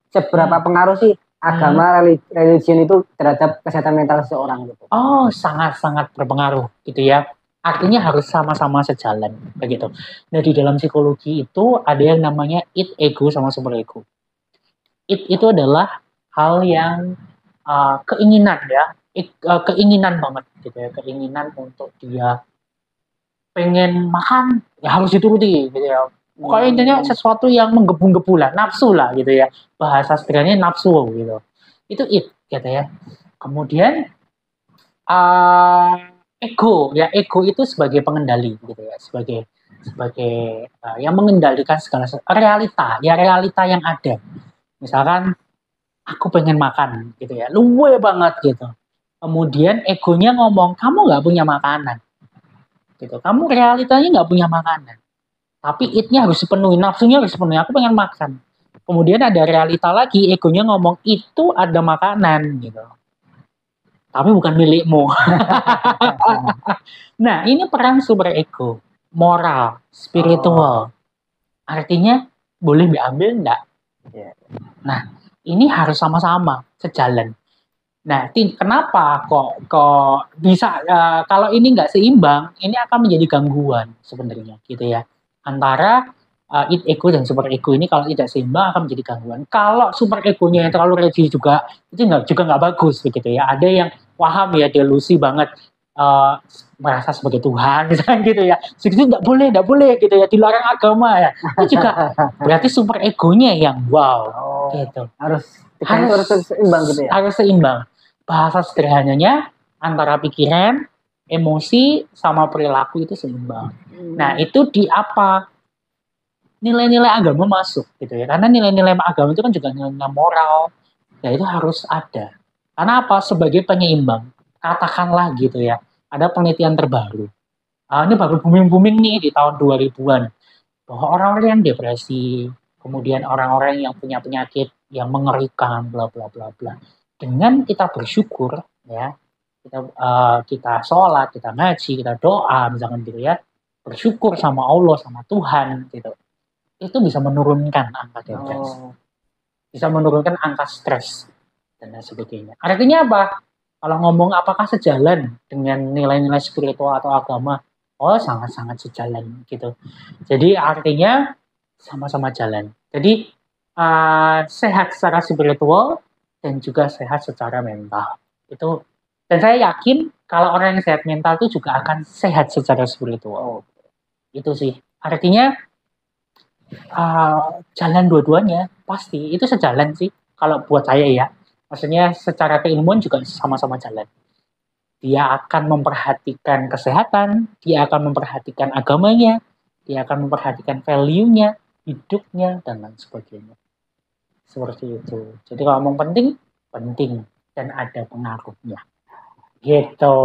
seberapa pengaruh sih agama religion itu terhadap kesehatan mental seseorang gitu? Oh, sangat-sangat berpengaruh gitu ya. Artinya harus sama-sama sejalan begitu. Nah, di dalam psikologi itu ada yang namanya id, ego sama super ego. Id itu adalah hal yang keinginan ya, keinginan banget gitu ya, keinginan untuk dia pengen makan ya harus dituruti gitu ya. Pokoknya intinya sesuatu yang menggebu-gebu lah, nafsu lah gitu ya. Bahasa sederhananya nafsu gitu. Itu id gitu ya. Kemudian uh, ego ya, ego itu sebagai pengendali gitu ya, sebagai sebagai yang mengendalikan segala realita ya, realita yang ada. Misalkan aku pengen makan gitu ya, luwe banget gitu. Kemudian egonya ngomong kamu nggak punya makanan gitu, kamu realitanya nggak punya makanan, tapi itnya harus dipenuhi, nafsunya harus dipenuhi, aku pengen makan. Kemudian ada realita lagi, egonya ngomong itu ada makanan gitu, tapi bukan milikmu. Nah, ini peran super ego, moral, spiritual. Artinya boleh diambil enggak? Nah, ini harus sama-sama sejalan. Nah, kenapa kok bisa kalau ini nggak seimbang, ini akan menjadi gangguan sebenarnya gitu ya. Antara id ego dan super ego ini kalau tidak seimbang akan menjadi gangguan. Kalau super egonya yang terlalu religius juga itu nggak bagus begitu ya. Ada yang paham ya, delusi banget, uh, merasa sebagai Tuhan misalnya gitu ya. Segitu nggak boleh gitu ya, dilarang agama ya. Itu juga berarti super egonya yang wow gitu. Harus seimbang gitu ya. Harus seimbang. Bahasa sederhananya antara pikiran, emosi sama perilaku itu seimbang. Nah, itu di apa? Nilai-nilai agama masuk gitu ya. Karena nilai-nilai agama itu kan juga nilai-nilai moral. Ya itu harus ada. Karena apa? Sebagai penyeimbang. Katakanlah gitu ya. Ada penelitian terbaru. Ini baru booming-booming nih di tahun 2000-an. Bahwa orang-orang yang depresi, kemudian orang-orang yang punya penyakit yang mengerikan, bla bla bla bla. Dengan kita bersyukur, ya, kita sholat, kita ngaji, kita doa, misalkan gitu ya, bersyukur sama Allah, sama Tuhan, gitu. Itu bisa menurunkan angka depresi, bisa menurunkan angka stres dan lain sebagainya. Artinya apa? Kalau ngomong apakah sejalan dengan nilai-nilai spiritual atau agama, oh sangat-sangat sejalan gitu. Jadi artinya sama-sama jalan. Jadi sehat secara spiritual dan juga sehat secara mental. Itu, dan saya yakin kalau orang yang sehat mental itu juga akan sehat secara spiritual. Itu sih. Artinya jalan dua-duanya pasti itu sejalan sih kalau buat saya ya. Maksudnya secara keilmuan juga sama-sama jalan. Dia akan memperhatikan kesehatan, dia akan memperhatikan agamanya, dia akan memperhatikan value-nya, hidupnya, dan lain sebagainya. Seperti itu. Jadi kalau ngomong penting, penting. Dan ada pengaruhnya. Gitu.